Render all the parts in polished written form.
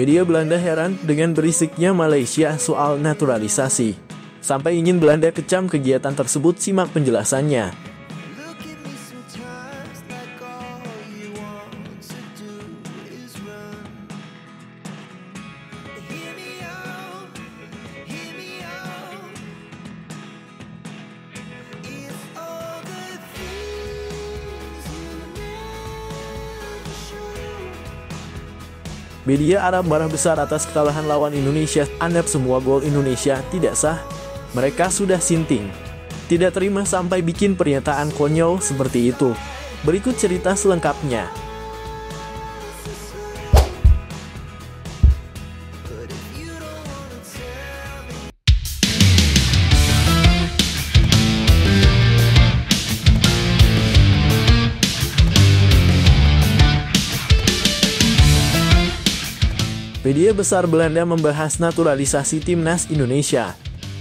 Media Belanda heran dengan berisiknya Malaysia soal naturalisasi. Sampai ingin Belanda kecam kegiatan tersebut, simak penjelasannya. Media Arab marah besar atas kekalahan lawan Indonesia, anggap semua gol Indonesia tidak sah. Mereka sudah sinting, tidak terima sampai bikin pernyataan konyol seperti itu. Berikut cerita selengkapnya. Media besar Belanda membahas naturalisasi timnas Indonesia.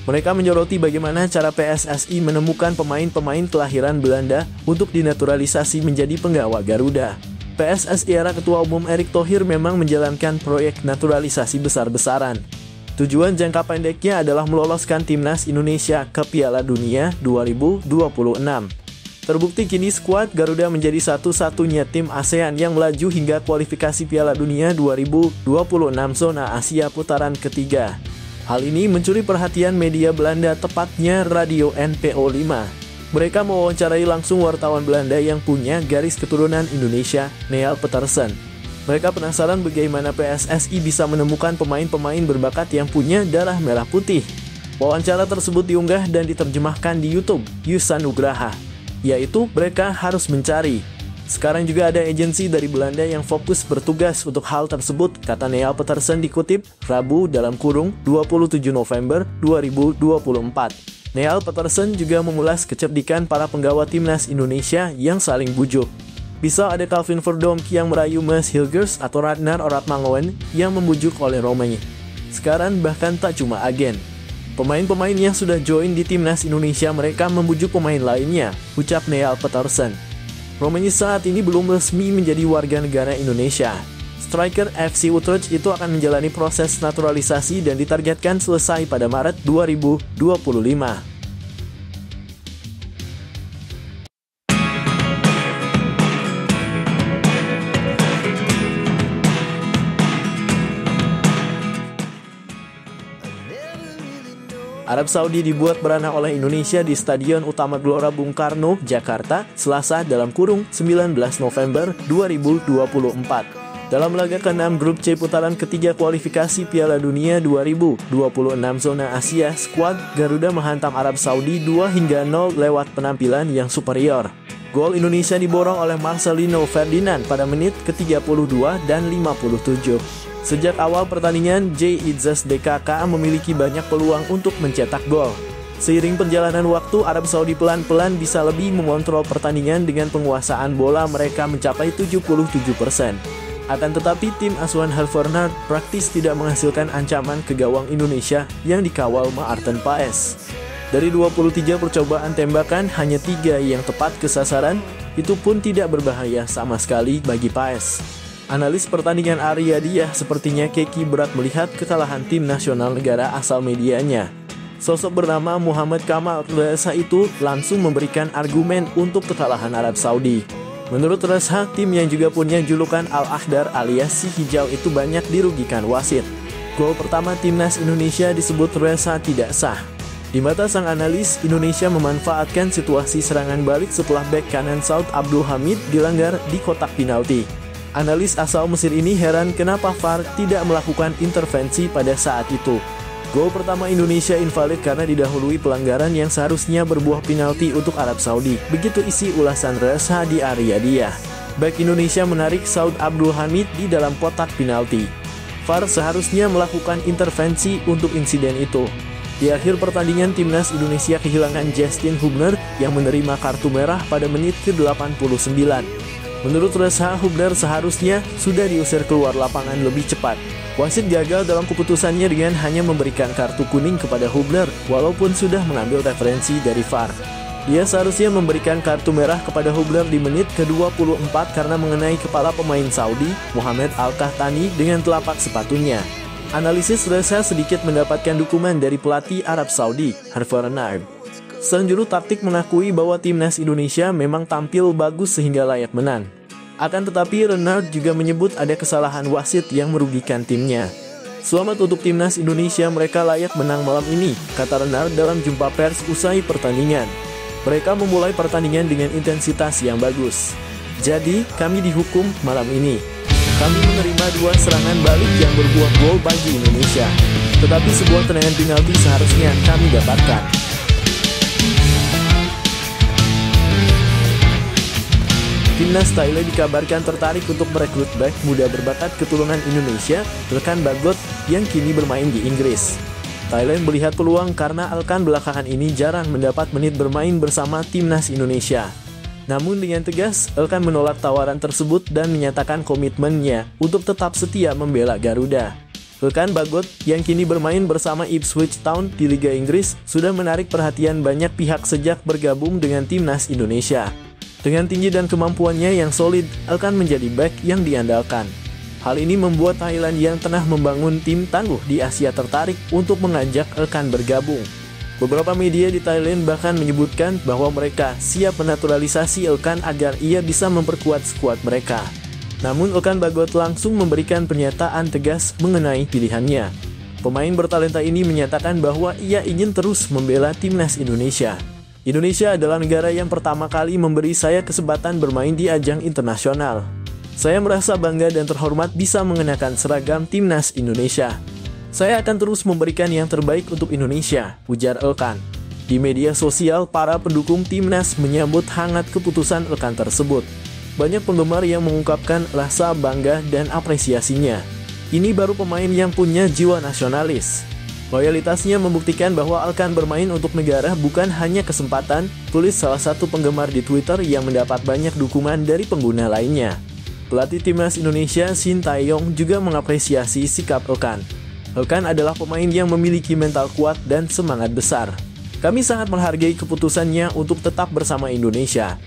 Mereka menyoroti bagaimana cara PSSI menemukan pemain-pemain kelahiran Belanda untuk dinaturalisasi menjadi penggawa Garuda. PSSI era Ketua Umum Erick Thohir memang menjalankan proyek naturalisasi besar-besaran. Tujuan jangka pendeknya adalah meloloskan timnas Indonesia ke Piala Dunia 2026. Terbukti kini skuad Garuda menjadi satu-satunya tim ASEAN yang melaju hingga kualifikasi Piala Dunia 2026 zona Asia putaran ketiga. Hal ini mencuri perhatian media Belanda, tepatnya Radio NPO 5. Mereka mewawancarai langsung wartawan Belanda yang punya garis keturunan Indonesia, Neal Petersen. Mereka penasaran bagaimana PSSI bisa menemukan pemain-pemain berbakat yang punya darah merah putih. Wawancara tersebut diunggah dan diterjemahkan di YouTube Yusa Nugraha, yaitu mereka harus mencari. Sekarang juga ada agensi dari Belanda yang fokus bertugas untuk hal tersebut, kata Neal Petersen dikutip Rabu (27 November 2024). Neal Petersen juga memulas kecerdikan para penggawa timnas Indonesia yang saling bujuk. Bisa ada Calvin Verdonk yang merayu Mas Hilgers atau Ragnar Oratmangoen yang membujuk oleh Romain. Sekarang bahkan tak cuma agen. Pemain-pemain yang sudah join di timnas Indonesia, mereka membujuk pemain lainnya, ucap Neal Petersen. Romain saat ini belum resmi menjadi warga negara Indonesia. Striker FC Utrecht itu akan menjalani proses naturalisasi dan ditargetkan selesai pada Maret 2025. Arab Saudi dibuat beranak oleh Indonesia di Stadion Utama Gelora Bung Karno, Jakarta, Selasa (19 November 2024). Dalam laga ke-6 grup C putaran ketiga kualifikasi Piala Dunia 2026 zona Asia, skuad Garuda menghantam Arab Saudi 2-0 lewat penampilan yang superior. Gol Indonesia diborong oleh Marcelino Ferdinand pada menit ke-32 dan 57. Sejak awal pertandingan, J-Izzas DKK memiliki banyak peluang untuk mencetak gol. Seiring perjalanan waktu, Arab Saudi pelan-pelan bisa lebih mengontrol pertandingan dengan penguasaan bola mereka mencapai 77%. Akan tetapi tim asuhan Havertz praktis tidak menghasilkan ancaman ke gawang Indonesia yang dikawal Maarten Paes. Dari 23 percobaan tembakan, hanya 3 yang tepat ke sasaran, itu pun tidak berbahaya sama sekali bagi Paes. Analis pertandingan Arya Diah sepertinya keki berat melihat kekalahan tim nasional negara asal medianya. Sosok bernama Muhammad Kamal Reza itu langsung memberikan argumen untuk kekalahan Arab Saudi. Menurut Reza, tim yang juga punya julukan Al-Akhdar alias si hijau itu banyak dirugikan wasit. Gol pertama timnas Indonesia disebut Reza tidak sah. Di mata sang analis, Indonesia memanfaatkan situasi serangan balik setelah bek kanan Saud Abdul Hamid dilanggar di kotak penalti. Analis asal Mesir ini heran kenapa VAR tidak melakukan intervensi pada saat itu. Gol pertama Indonesia invalid karena didahului pelanggaran yang seharusnya berbuah penalti untuk Arab Saudi. Begitu isi ulasan Reza di Arya Diah. Bek Indonesia menarik Saud Abdul Hamid di dalam kotak penalti. VAR seharusnya melakukan intervensi untuk insiden itu. Di akhir pertandingan, timnas Indonesia kehilangan Justin Hubner yang menerima kartu merah pada menit ke-89. Menurut Reza, Hubner seharusnya sudah diusir keluar lapangan lebih cepat. Wasit gagal dalam keputusannya dengan hanya memberikan kartu kuning kepada Hubner, walaupun sudah mengambil referensi dari VAR. Dia seharusnya memberikan kartu merah kepada Hubler di menit ke-24 karena mengenai kepala pemain Saudi, Mohamed Al-Qahtani, dengan telapak sepatunya. Analisis Reza sedikit mendapatkan dukungan dari pelatih Arab Saudi, Hervé Renard. Sang juru taktik mengakui bahwa timnas Indonesia memang tampil bagus sehingga layak menang. Akan tetapi Renard juga menyebut ada kesalahan wasit yang merugikan timnya. Selamat untuk timnas Indonesia, mereka layak menang malam ini, kata Renard dalam jumpa pers usai pertandingan. Mereka memulai pertandingan dengan intensitas yang bagus. Jadi, kami dihukum malam ini. Kami menerima 2 serangan balik yang berbuah gol bagi Indonesia. Tetapi sebuah tendangan penalti seharusnya kami dapatkan. Timnas Thailand dikabarkan tertarik untuk merekrut bek muda berbakat keturunan Indonesia, Elkan Bagot, yang kini bermain di Inggris. Thailand melihat peluang karena Elkan belakangan ini jarang mendapat menit bermain bersama timnas Indonesia. Namun dengan tegas, Elkan menolak tawaran tersebut dan menyatakan komitmennya untuk tetap setia membela Garuda. Elkan Bagot, yang kini bermain bersama Ipswich Town di Liga Inggris, sudah menarik perhatian banyak pihak sejak bergabung dengan timnas Indonesia. Dengan tinggi dan kemampuannya yang solid, Elkan menjadi bek yang diandalkan. Hal ini membuat Thailand yang tengah membangun tim tangguh di Asia tertarik untuk mengajak Elkan bergabung. Beberapa media di Thailand bahkan menyebutkan bahwa mereka siap menaturalisasi Elkan agar ia bisa memperkuat skuad mereka. Namun Elkan Bagot langsung memberikan pernyataan tegas mengenai pilihannya. Pemain bertalenta ini menyatakan bahwa ia ingin terus membela timnas Indonesia. Indonesia adalah negara yang pertama kali memberi saya kesempatan bermain di ajang internasional. Saya merasa bangga dan terhormat bisa mengenakan seragam timnas Indonesia. Saya akan terus memberikan yang terbaik untuk Indonesia, ujar Elkan. Di media sosial, para pendukung timnas menyambut hangat keputusan Elkan tersebut. Banyak penggemar yang mengungkapkan rasa bangga dan apresiasinya. Ini baru pemain yang punya jiwa nasionalis. Loyalitasnya membuktikan bahwa Elkan bermain untuk negara bukan hanya kesempatan, tulis salah satu penggemar di Twitter yang mendapat banyak dukungan dari pengguna lainnya. Pelatih timnas Indonesia Shin Tae-yong juga mengapresiasi sikap Elkan. Elkan adalah pemain yang memiliki mental kuat dan semangat besar. Kami sangat menghargai keputusannya untuk tetap bersama Indonesia.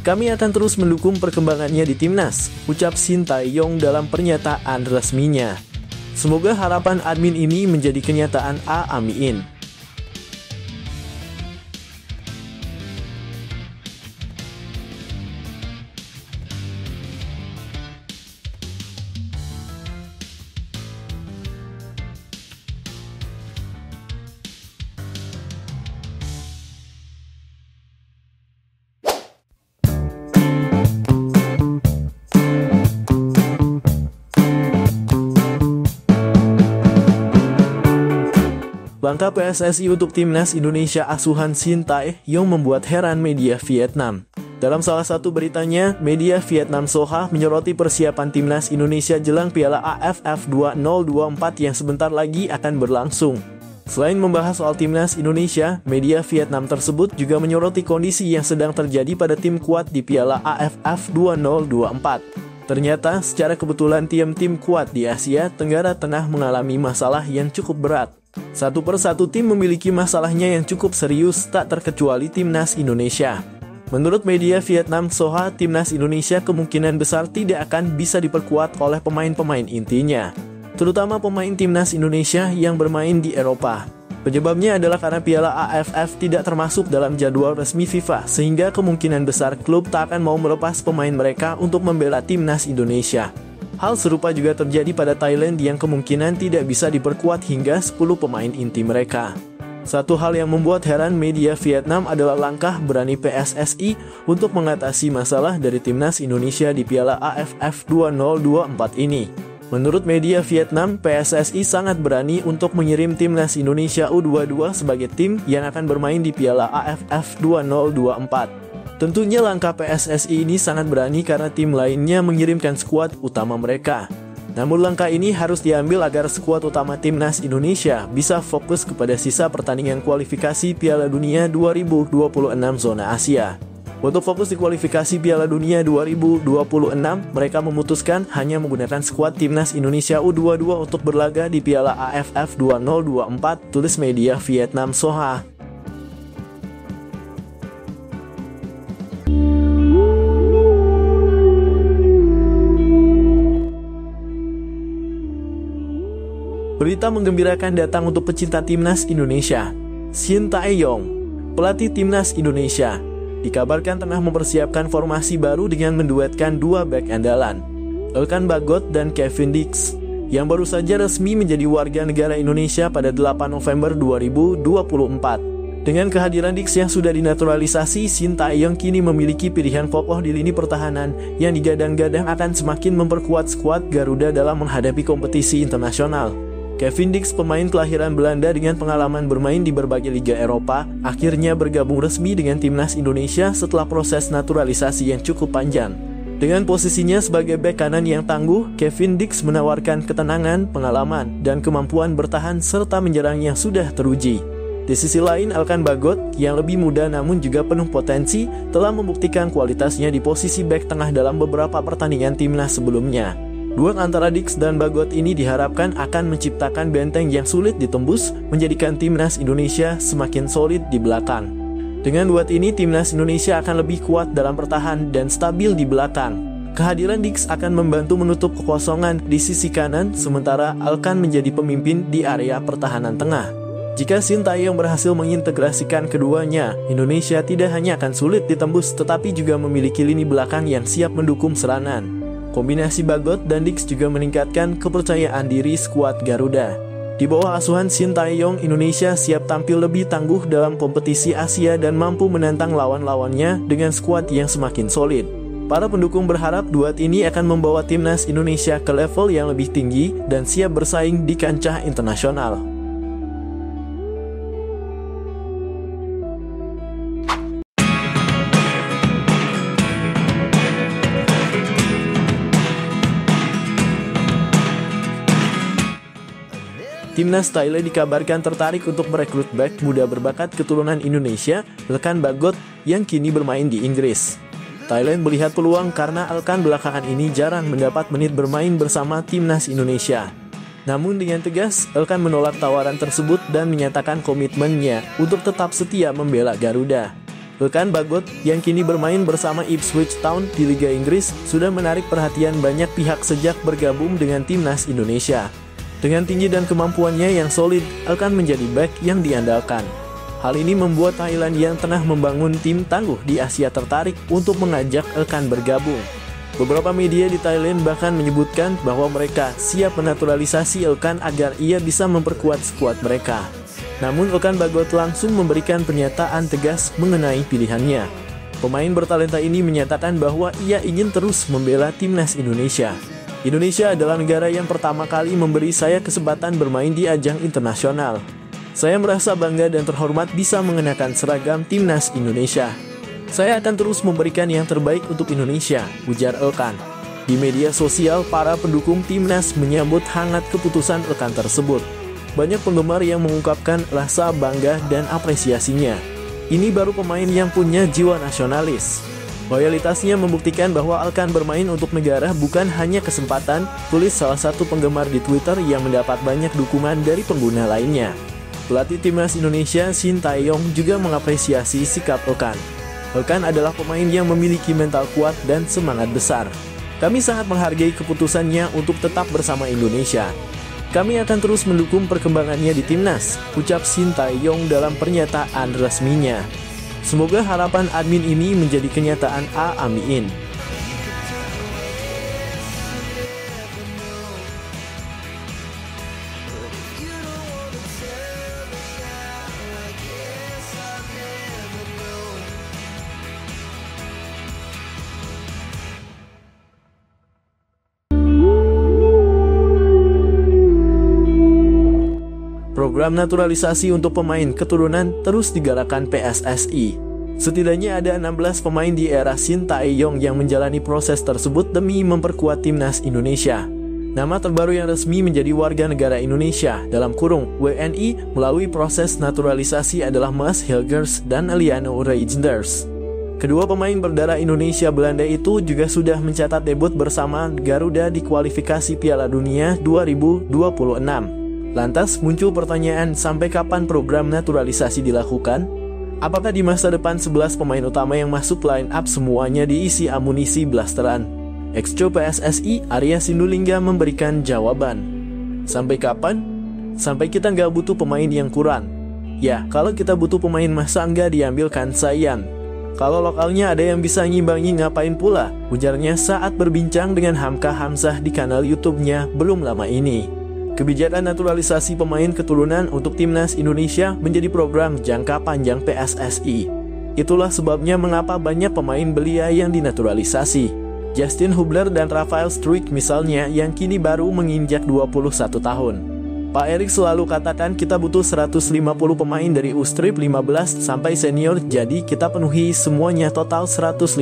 Kami akan terus mendukung perkembangannya di timnas, ucap Shin Tae-yong dalam pernyataan resminya. Semoga harapan admin ini menjadi kenyataan. Amin. Langkah PSSI untuk timnas Indonesia asuhan Shin Tae-yong membuat heran media Vietnam. Dalam salah satu beritanya, media Vietnam Soha menyoroti persiapan timnas Indonesia jelang Piala AFF 2024 yang sebentar lagi akan berlangsung. Selain membahas soal timnas Indonesia, media Vietnam tersebut juga menyoroti kondisi yang sedang terjadi pada tim kuat di Piala AFF 2024. Ternyata, secara kebetulan tim-tim kuat di Asia Tenggara tengah mengalami masalah yang cukup berat. Satu persatu tim memiliki masalahnya yang cukup serius, tak terkecuali timnas Indonesia. Menurut media Vietnam Soha, timnas Indonesia kemungkinan besar tidak akan bisa diperkuat oleh pemain-pemain intinya, terutama pemain timnas Indonesia yang bermain di Eropa. Penyebabnya adalah karena Piala AFF tidak termasuk dalam jadwal resmi FIFA, sehingga kemungkinan besar klub tak akan mau melepas pemain mereka untuk membela timnas Indonesia. Hal serupa juga terjadi pada Thailand yang kemungkinan tidak bisa diperkuat hingga 10 pemain inti mereka. Satu hal yang membuat heran media Vietnam adalah langkah berani PSSI untuk mengatasi masalah dari timnas Indonesia di Piala AFF 2024 ini. Menurut media Vietnam, PSSI sangat berani untuk mengirim timnas Indonesia U22 sebagai tim yang akan bermain di Piala AFF 2024. Tentunya langkah PSSI ini sangat berani karena tim lainnya mengirimkan skuad utama mereka. Namun langkah ini harus diambil agar skuad utama timnas Indonesia bisa fokus kepada sisa pertandingan kualifikasi Piala Dunia 2026 zona Asia. Untuk fokus di kualifikasi Piala Dunia 2026, mereka memutuskan hanya menggunakan skuad timnas Indonesia U22 untuk berlaga di Piala AFF 2024, tulis media Vietnam Soha. Berita menggembirakan datang untuk pecinta timnas Indonesia. Shin Tae-yong, pelatih timnas Indonesia, dikabarkan tengah mempersiapkan formasi baru dengan menduetkan dua bek andalan, Elkan Bagot dan Kevin Dix, yang baru saja resmi menjadi warga negara Indonesia pada 8 November 2024. Dengan kehadiran Dix yang sudah dinaturalisasi, Shin Tae-yong kini memiliki pilihan kokoh di lini pertahanan yang digadang-gadang akan semakin memperkuat skuad Garuda dalam menghadapi kompetisi internasional. Kevin Dix, pemain kelahiran Belanda dengan pengalaman bermain di berbagai liga Eropa, akhirnya bergabung resmi dengan timnas Indonesia setelah proses naturalisasi yang cukup panjang. Dengan posisinya sebagai bek kanan yang tangguh, Kevin Dix menawarkan ketenangan, pengalaman, dan kemampuan bertahan serta menyerang yang sudah teruji. Di sisi lain, Elkan Bagot yang lebih muda namun juga penuh potensi telah membuktikan kualitasnya di posisi bek tengah dalam beberapa pertandingan timnas sebelumnya. Duet antara Dix dan Bagot ini diharapkan akan menciptakan benteng yang sulit ditembus, menjadikan timnas Indonesia semakin solid di belakang. Dengan duet ini, timnas Indonesia akan lebih kuat dalam bertahan dan stabil di belakang. Kehadiran Dix akan membantu menutup kekosongan di sisi kanan, sementara Elkan menjadi pemimpin di area pertahanan tengah. Jika Shin Tae-yong berhasil mengintegrasikan keduanya, Indonesia tidak hanya akan sulit ditembus, tetapi juga memiliki lini belakang yang siap mendukung serangan. Kombinasi Bagot dan Dix juga meningkatkan kepercayaan diri skuad Garuda. Di bawah asuhan Shin Tae-yong, Indonesia siap tampil lebih tangguh dalam kompetisi Asia dan mampu menantang lawan-lawannya dengan skuad yang semakin solid. Para pendukung berharap duet ini akan membawa timnas Indonesia ke level yang lebih tinggi dan siap bersaing di kancah internasional. Timnas Thailand dikabarkan tertarik untuk merekrut bek muda berbakat keturunan Indonesia, Elkan Bagot, yang kini bermain di Inggris. Thailand melihat peluang karena Elkan belakangan ini jarang mendapat menit bermain bersama timnas Indonesia. Namun dengan tegas, Elkan menolak tawaran tersebut dan menyatakan komitmennya untuk tetap setia membela Garuda. Elkan Bagot, yang kini bermain bersama Ipswich Town di Liga Inggris, sudah menarik perhatian banyak pihak sejak bergabung dengan timnas Indonesia. Dengan tinggi dan kemampuannya yang solid, Elkan menjadi bek yang diandalkan. Hal ini membuat Thailand yang tengah membangun tim tangguh di Asia tertarik untuk mengajak Elkan bergabung. Beberapa media di Thailand bahkan menyebutkan bahwa mereka siap menaturalisasi Elkan agar ia bisa memperkuat skuad mereka. Namun Elkan Bagot langsung memberikan pernyataan tegas mengenai pilihannya. Pemain bertalenta ini menyatakan bahwa ia ingin terus membela timnas Indonesia. Indonesia adalah negara yang pertama kali memberi saya kesempatan bermain di ajang internasional. Saya merasa bangga dan terhormat bisa mengenakan seragam timnas Indonesia. Saya akan terus memberikan yang terbaik untuk Indonesia, ujar Elkan. Di media sosial, para pendukung timnas menyambut hangat keputusan Elkan tersebut. Banyak penggemar yang mengungkapkan rasa bangga dan apresiasinya. Ini baru pemain yang punya jiwa nasionalis. Loyalitasnya membuktikan bahwa Elkan bermain untuk negara bukan hanya kesempatan, tulis salah satu penggemar di Twitter yang mendapat banyak dukungan dari pengguna lainnya. Pelatih timnas Indonesia Shin Tae-yong juga mengapresiasi sikap Elkan. Elkan adalah pemain yang memiliki mental kuat dan semangat besar. Kami sangat menghargai keputusannya untuk tetap bersama Indonesia. Kami akan terus mendukung perkembangannya di timnas, ucap Shin Tae-yong dalam pernyataan resminya. Semoga harapan admin ini menjadi kenyataan. Amin. Program naturalisasi untuk pemain keturunan terus digalakkan PSSI. Setidaknya ada 16 pemain di era Shin Tae-yong yang menjalani proses tersebut demi memperkuat timnas Indonesia. Nama terbaru yang resmi menjadi warga negara Indonesia dalam kurung WNI melalui proses naturalisasi adalah Mads Hilgers dan Eliano Reijnders. Kedua pemain berdarah Indonesia Belanda itu juga sudah mencatat debut bersama Garuda di kualifikasi Piala Dunia 2026. Lantas muncul pertanyaan, sampai kapan program naturalisasi dilakukan? Apakah di masa depan 11 pemain utama yang masuk line up semuanya diisi amunisi blasteran? Ex-co PSSI Arya Sindulingga memberikan jawaban. Sampai kapan? sampai kita nggak butuh pemain yang kurang. Ya, kalau kita butuh pemain masa nggak diambilkan Sayan. Kalau lokalnya ada yang bisa ngimbangi ngapain pula, ujarnya saat berbincang dengan Hamka Hamzah di kanal YouTube-nya belum lama ini. Kebijakan naturalisasi pemain keturunan untuk timnas Indonesia menjadi program jangka panjang PSSI. Itulah sebabnya mengapa banyak pemain belia yang dinaturalisasi. Justin Hubler dan Rafael Struijk misalnya yang kini baru menginjak 21 tahun. Pak Erik selalu katakan kita butuh 150 pemain dari U-Strip 15 sampai senior, jadi kita penuhi semuanya total 150.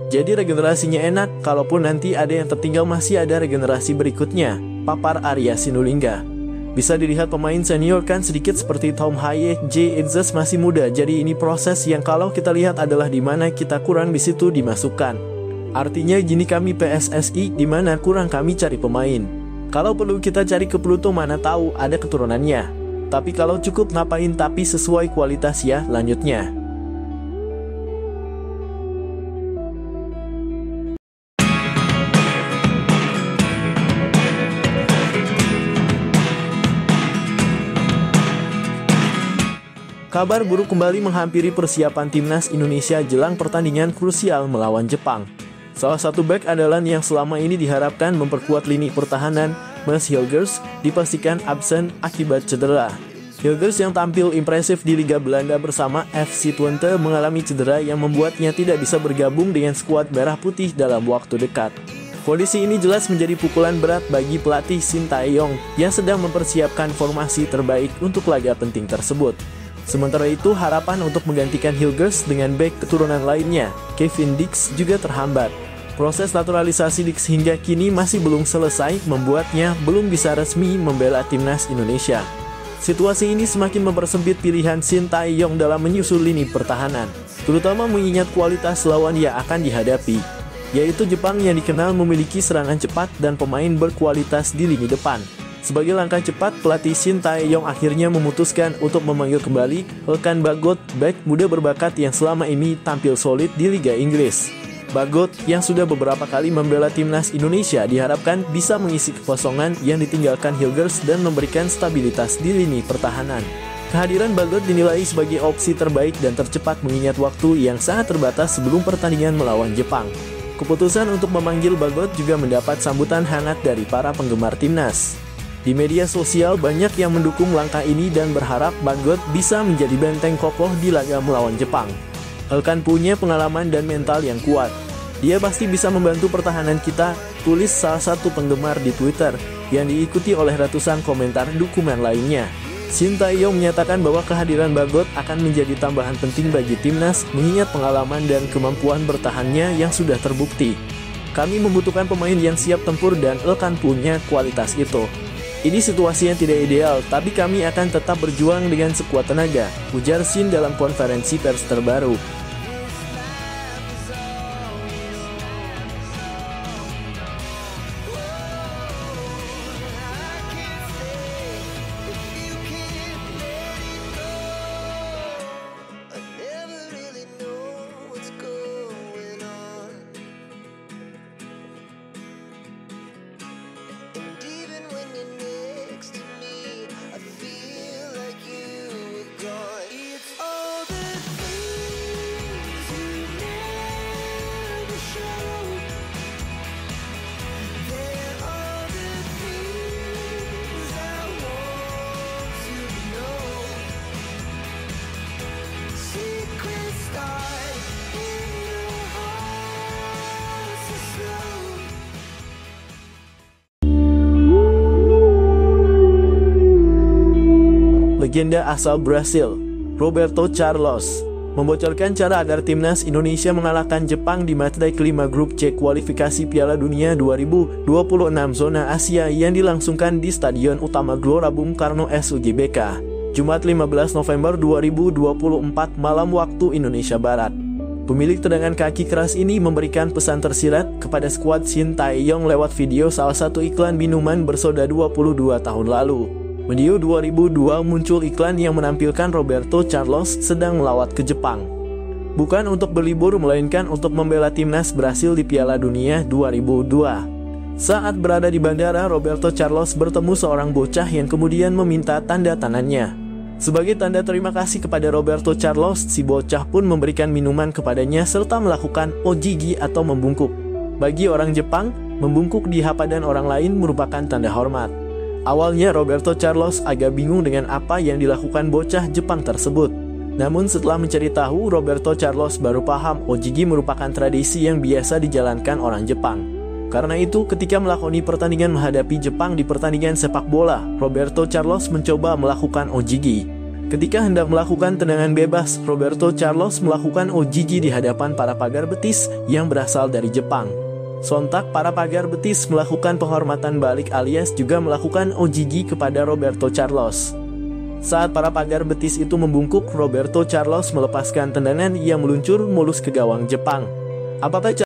Jadi regenerasinya enak, kalaupun nanti ada yang tertinggal masih ada regenerasi berikutnya, papar Arya Sinulinga. Bisa dilihat pemain senior kan sedikit seperti Tom Haye, J. Idzes masih muda, jadi ini proses yang kalau kita lihat adalah di mana kita kurang di situ dimasukkan. Artinya gini kami PSSI, di mana kurang kami cari pemain. Kalau perlu kita cari ke Pluto mana tahu ada keturunannya. Tapi kalau cukup ngapain tapi sesuai kualitas ya lanjutnya. Kabar buruk kembali menghampiri persiapan timnas Indonesia jelang pertandingan krusial melawan Jepang. Salah satu bek andalan yang selama ini diharapkan memperkuat lini pertahanan, Mads Hilgers, dipastikan absen akibat cedera. Hilgers yang tampil impresif di Liga Belanda bersama FC Twente mengalami cedera yang membuatnya tidak bisa bergabung dengan skuad merah putih dalam waktu dekat. Kondisi ini jelas menjadi pukulan berat bagi pelatih Shin Tae-yong yang sedang mempersiapkan formasi terbaik untuk laga penting tersebut. Sementara itu, harapan untuk menggantikan Hilgers dengan bek keturunan lainnya, Kevin Dix, juga terhambat. Proses naturalisasi Dix hingga kini masih belum selesai, membuatnya belum bisa resmi membela timnas Indonesia. Situasi ini semakin mempersempit pilihan Shin Tae-yong dalam menyusul lini pertahanan, terutama mengingat kualitas lawan yang akan dihadapi, yaitu Jepang yang dikenal memiliki serangan cepat dan pemain berkualitas di lini depan. Sebagai langkah cepat, pelatih Shin Tae-yong akhirnya memutuskan untuk memanggil kembali Ilkan Bagot, bek muda berbakat yang selama ini tampil solid di Liga Inggris. Bagot yang sudah beberapa kali membela timnas Indonesia diharapkan bisa mengisi kekosongan yang ditinggalkan Hilgers dan memberikan stabilitas di lini pertahanan. Kehadiran Bagot dinilai sebagai opsi terbaik dan tercepat mengingat waktu yang sangat terbatas sebelum pertandingan melawan Jepang. Keputusan untuk memanggil Bagot juga mendapat sambutan hangat dari para penggemar timnas. Di media sosial banyak yang mendukung langkah ini dan berharap Bagot bisa menjadi benteng kokoh di laga melawan Jepang. Ilkan punya pengalaman dan mental yang kuat. Dia pasti bisa membantu pertahanan kita, tulis salah satu penggemar di Twitter, yang diikuti oleh ratusan komentar dukungan lainnya. Shin Tae-yong menyatakan bahwa kehadiran Bagot akan menjadi tambahan penting bagi timnas, mengingat pengalaman dan kemampuan bertahannya yang sudah terbukti. Kami membutuhkan pemain yang siap tempur dan Ilkan punya kualitas itu. Ini situasi yang tidak ideal, tapi kami akan tetap berjuang dengan sekuat tenaga, ujar Shin dalam konferensi pers terbaru. Legenda asal Brasil, Roberto Carlos, membocorkan cara agar timnas Indonesia mengalahkan Jepang di matchday kelima grup C kualifikasi Piala Dunia 2026 zona Asia yang dilangsungkan di Stadion Utama Gelora Bung Karno SUGBK, Jumat 15 November 2024 malam waktu Indonesia Barat. Pemilik tendangan kaki keras ini memberikan pesan tersirat kepada skuad Shin Tae-yong lewat video salah satu iklan minuman bersoda 22 tahun lalu. Medio 2002 muncul iklan yang menampilkan Roberto Carlos sedang melawat ke Jepang. Bukan untuk berlibur melainkan untuk membela timnas Brasil di Piala Dunia 2002. Saat berada di bandara, Roberto Carlos bertemu seorang bocah yang kemudian meminta tanda tangannya. Sebagai tanda terima kasih kepada Roberto Carlos, si bocah pun memberikan minuman kepadanya serta melakukan ojigi atau membungkuk. Bagi orang Jepang, membungkuk di hadapan orang lain merupakan tanda hormat. Awalnya Roberto Carlos agak bingung dengan apa yang dilakukan bocah Jepang tersebut. Namun setelah mencari tahu, Roberto Carlos baru paham ojigi merupakan tradisi yang biasa dijalankan orang Jepang. Karena itu, ketika melakoni pertandingan menghadapi Jepang di pertandingan sepak bola, Roberto Carlos mencoba melakukan ojigi. Ketika hendak melakukan tendangan bebas, Roberto Carlos melakukan ojigi di hadapan para pagar betis yang berasal dari Jepang. Sontak para pagar betis melakukan penghormatan balik alias juga melakukan ojigi kepada Roberto Carlos. Saat para pagar betis itu membungkuk, Roberto Carlos melepaskan tendangan yang meluncur mulus ke gawang Jepang. Apakah